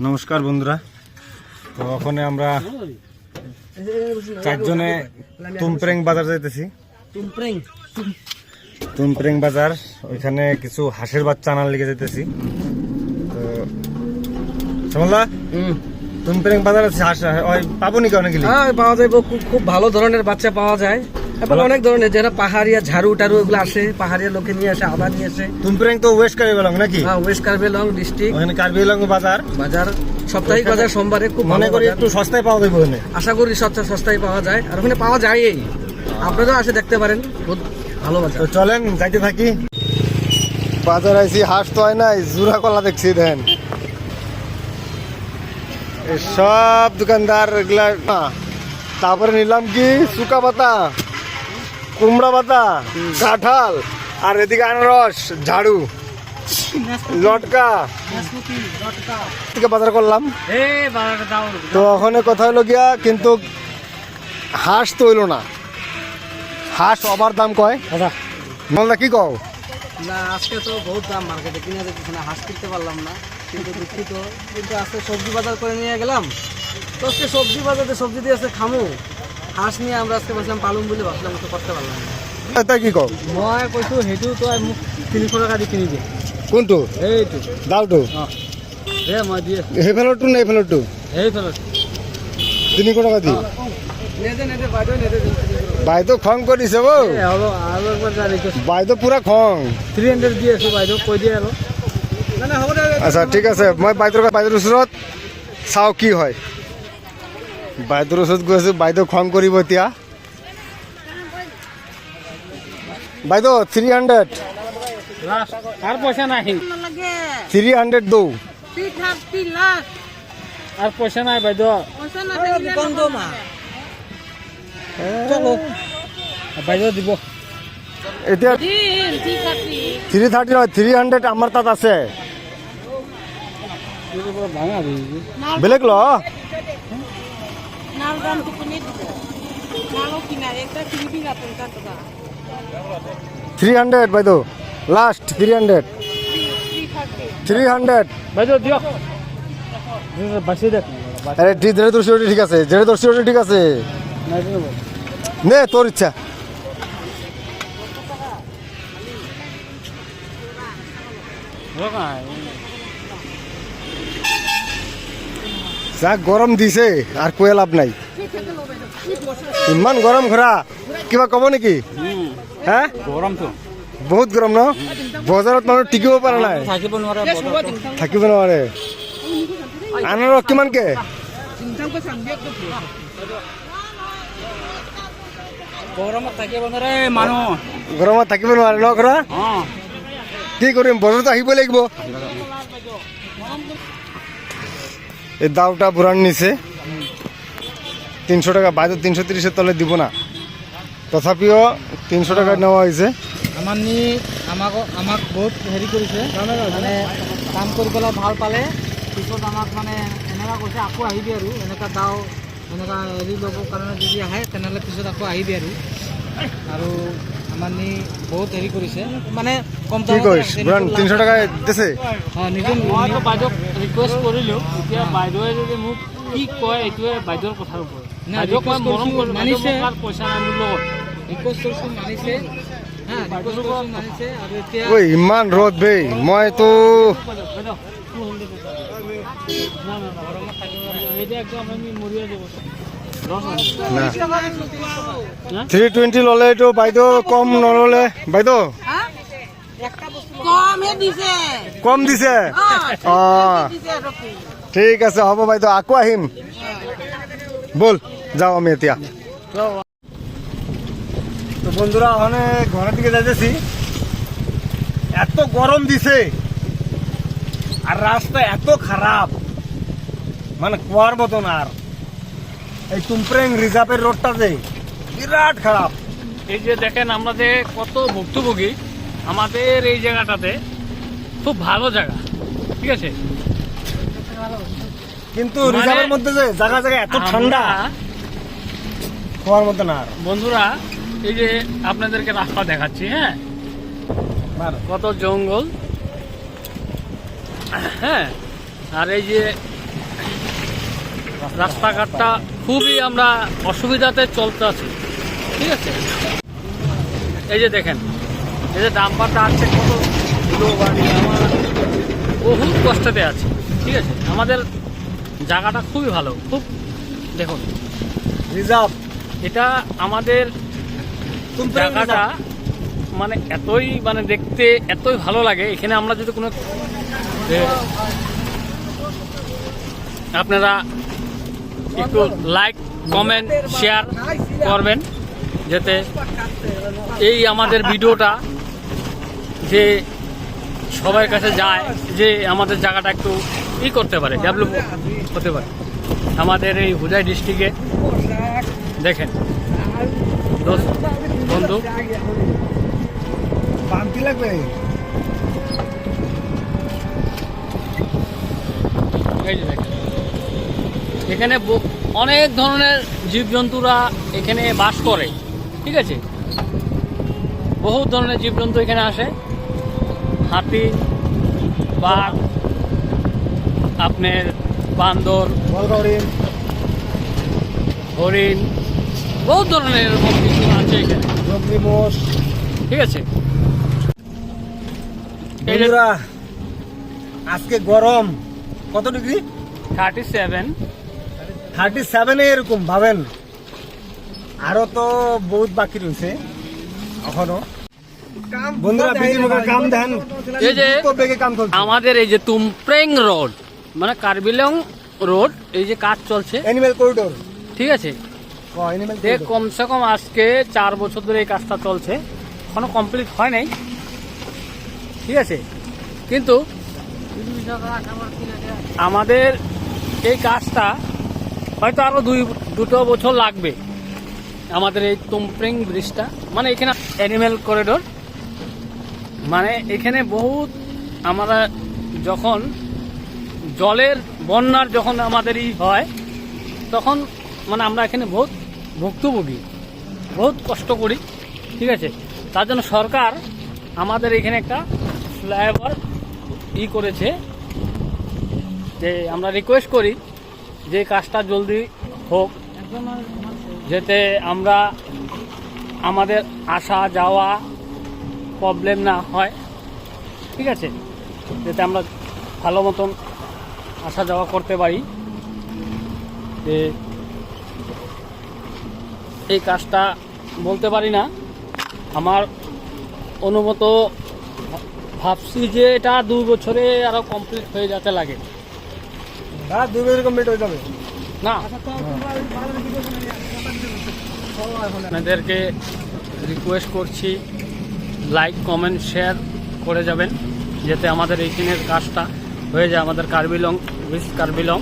নমস্কার বন্ধুরা, তো ওখানে আমরা চারজনে তুমপ্রেং বাজার যাইতেছি। তুমপ্রেং বাজার, ওইখানে কিছু হাঁসের বাচ্চা আনার লেগে যাইতেছি। তো সমলা তুমপ্রেং বাজার আছে, হাঁস পাবো নি কেন গেলে? হ্যাঁ, পাওয়া যায়, খুব ভালো ধরনের বাচ্চা পাওয়া যায় এবং অনেক ধরনের, যারা পাহাড়িয়া ঝাড়ু টারু এগুলো আসে, পাহাড়িয়া লোকে নিয়ে আসে, আবার নিয়ে আসে। তুমপ্রেং তো ওয়েস্ট কার্বি আংলং নাকি? হ্যাঁ, ওয়েস্ট কার্বি আংলং ডিস্ট্রিক্ট, ওখানে কার্বি আংলং বাজার সাপ্তাহিক বাজার সোমবারে খুব মনে করি একটু সস্তায় পাওয়া যাবে ওখানে। আশা করি সস্তায় পাওয়া যায়, আর ওখানে পাওয়া যায়ই, আপনারাও আসে দেখতে পারেন, বহুত ভালো বাজার। তো চলেন যাইতে থাকি। বাজার আইসি, হাঁস তো হয় নাই, জুরা কলা দেখছি। দেন সব দোকানদার এগুলা। তারপরে নিলাম কি শুকা পাতা, কুমড়া পাতা, কাঁঠাল, আর এদিকে আনারস, ঝাড়ু, লটকা থেকে বাজার করলাম। তো ওখানে কথা হলো গিয়া, কিন্তু হাঁস তো হইলো না, হাঁস ওভার দাম কয়। বলদা কি কও? না, আজকে তো বহুত দাম মার্কেটে, কিনা যাচ্ছে না, হাঁস কিনতে পারলাম না, কিন্তু দুঃখিত। কিন্তু আজকে সবজি বাজার করে নিয়ে গেলাম, তো আজকে সবজি বাজারে সবজি দিয়ে আজকে খামু। হাঁস নিয়ে আমরা আজকে বলছিলাম পালুম বলে, ভাবলাম তো করতে পারলাম না। তাই কি কও? মই কৈছো সেইটো তো মোক 300 টাকা দি কিনি দিয়ে। কোনটো? এইটো দাওটো দে, মই দিয়ে সেইফালৰটো নে এইফালৰটো? এইফালে 300 টাকা দি নেদে বাইদেউ নেদে। বাইদেউ খং কৰিছে ও। হ'ব আৰু একবাৰ যা ৰিকুৱেষ্ট। বাইদেউ পুৰা খং। 300 দি আছো বাইদেউ, কৈ দিয়ে আৰু। না না, হ'ব দে। আচ্ছা ঠিক আছে, মই বাইদেউৰ ওচৰত চাওঁ কি হয়। বাইদেউৰ ওচৰত গৈ আছো, বাইদেউ খং কৰিব এতিয়া। বাইদেউ 300 আর পয়সা নাই, 300 দৌ। আর পয়সা নাই বাইদেউ, চলো বাইদেউ দিব। এতিয়া 330 নহয়, 300 আমাৰ তাত আছে। বেলেগ ল। 300 বাইদেউ, লাষ্ট 300। বাইদেউ দিয়ক, বাছি দেখ। আরে যেটা তোর সিওরিটি ঠিক আছে, যেটা তোর সিওরিটি ঠিক আছে, নে তোর ইচ্ছা। যা গরম দিছে আর কয়ে লাভ নাই, ইমান গরম ঘোরা। কিবা কব নেকি? হ্যাঁ, গরম তো বহুত গরম ন? বজাৰত মানুহ টিকিব পৰা নাই, থাকিব নোৱাৰে। আনাৰস কিমানকে? গরমত থাকিব নোৱাৰে মানুহ, গৰমত থাকিব নোৱাৰে ন ঘৰা? কি কৰিম, বজাৰত আহিব লাগিব। এই দাওটা বুড়ান নিছে 300 টাকা। বাইদেউ 330-এর তলে দিব না, তথাপিও 300 টাকা নেওয়া হয়েছে। আমাক বহুত হেৰি কৰিছে, মানে কাম কৰি পেলাই ভাল পালে, পিছত আমাক মানে এনেকুৱা কৈছে আকৌ আহিবি আৰু এনেকুৱা দাও এনেকুৱা হেৰি ল'বৰ কাৰণে যদি আহে তেনেহ'লে পিছত আকৌ আহিবি আৰু আমাৰ নি বহুত হেৰি কৰিছে, মানে কম কি কইছ বুড়ান 300 টাকা দিছে। অঁ, নিজে বাইদেউক ৰিকুৱেষ্ট কৰিলোঁ, এতিয়া বাইদেৱে যদি মোক কি কয় এইটোৱে বাইদেউৰ কথাৰ ওপৰত। বাইদেউক মই মৰম কৰিলোঁ, মানিছে, পইচা নাই মোৰ লগত, ৰিকুৱেষ্ট কৰিছোঁ, মানিছে। ঐ ইমান ৰ'দ বে, মইতো 320 ল'লে, এইটো বাইদেউ কম নল'লে। বাইদেউ কম দিছে। অঁ ঠিক আছে, হ'ব বাইদেউ, আকৌ আহিম। বল যাও আমি এতিয়া। তো বন্ধুরা, ওখানে ঘরের দিকে যাইতেছি। এত গরম দিছে আর রাস্তা এত খারাপ, মানে কুয়ার মতন। আর এই তুমপ্রেং রিজার্ভের রোডটা যে বিরাট খারাপ। এই যে দেখেন, আমরা যে কত ভুক্তভোগী, আমাদের এই জায়গাটাতে খুব ভালো জায়গা, ঠিক আছে, কিন্তু রিজার্ভের মধ্যে যে জায়গা জায়গা এত ঠান্ডা, কুয়ার মতো না। বন্ধুরা, এই যে আপনাদেরকে রাস্তা দেখাচ্ছি, হ্যাঁ, কত জঙ্গল, হ্যাঁ, আর এই যে রাস্তাঘাটটা খুবই আমরা অসুবিধাতে চলতে আছি, ঠিক আছে। এই যে দেখেন, এই যে ডাম্পারটা আছে, কত ধুলো বাড়ি, আমার বহু কষ্টতে আছে, ঠিক আছে। আমাদের জায়গাটা খুবই ভালো, খুব দেখুন রিজার্ভ এটা আমাদের জায়গাটা মানে এতই মানে দেখতে এতই ভালো লাগে। এখানে আমরা যদি কোনো আপনারা একটু লাইক কমেন্ট শেয়ার করবেন, যাতে এই আমাদের ভিডিওটা যে সবার কাছে যায়, যে আমাদের জায়গাটা একটু করতে পারে, ডেভেলপ হতে পারে আমাদের এই হুজাই ডিস্ট্রিক্টে। দেখেন দোস্ত বন্ধু, বান্তি লাগবে। এই যে দেখেন, এখানে অনেক ধরনের জীবজন্তুরা এখানে বাস করে, ঠিক আছে। বহু ধরনের জীবজন্তু এখানে আসে, হাতি, বাঘ, আপনার বান্দর, হরিণ, বহু ধরনের এরকম কিছু আছে এখানে, মোষ, ঠিক আছে। এই যে বন্ধুরা আজকে গরম কত ডিগ্রি? 37। 37 এরকম ভাবেন, আরো তো বহুত বাকি রয়েছে এখনো। বন্ধুরা বিজি মুখের কাম দেন, এই যে তো বেগে কাম করছে। আমাদের এই যে তুমপ্রেং রোড মানে কার্বিলং রোড, এই যে কাজ চলছে, অ্যানিমেল করিডোর, ঠিক আছে। অ্যানিমেল দেখ কমসে কম আজকে 4 বছর ধরে এই কাজটা চলছে, এখনো কমপ্লিট হয় নাই, ঠিক আছে। কিন্তু আমাদের এই কাজটা হয়তো আরো দুটো বছর লাগবে। আমাদের এই তুমপ্রিং ব্রিজটা মানে এখানে অ্যানিমেল করিডোর, মানে এখানে বহুত আমরা যখন জলের বন্যার যখন আমাদের হয়, তখন মানে আমরা এখানে বহুত ভুক্তভোগী, বহুত কষ্ট করি, ঠিক আছে। তার জন্য সরকার আমাদের এখানে একটা ফ্লাইওভার করেছে, যে আমরা রিকোয়েস্ট করি যে কাজটা জলদি হোক, যাতে আমরা আমাদের আসা যাওয়া প্রবলেম না হয়, ঠিক আছে, যাতে আমরা ভালো মতন আসা যাওয়া করতে পারি। যে এই কাজটা বলতে পারি না, আমার অনুমত ভাবছি যে এটা 2 বছরে আরো কমপ্লিট হয়ে যেতে লাগে। 2 বছর কমপ্লিট হয়ে যাবে না, আপনাদেরকে রিকোয়েস্ট করছি লাইক কমেন্ট শেয়ার করে যাবেন, যাতে আমাদের এইখানের কাজটা হয়ে যায়, আমাদের কার্বিলং।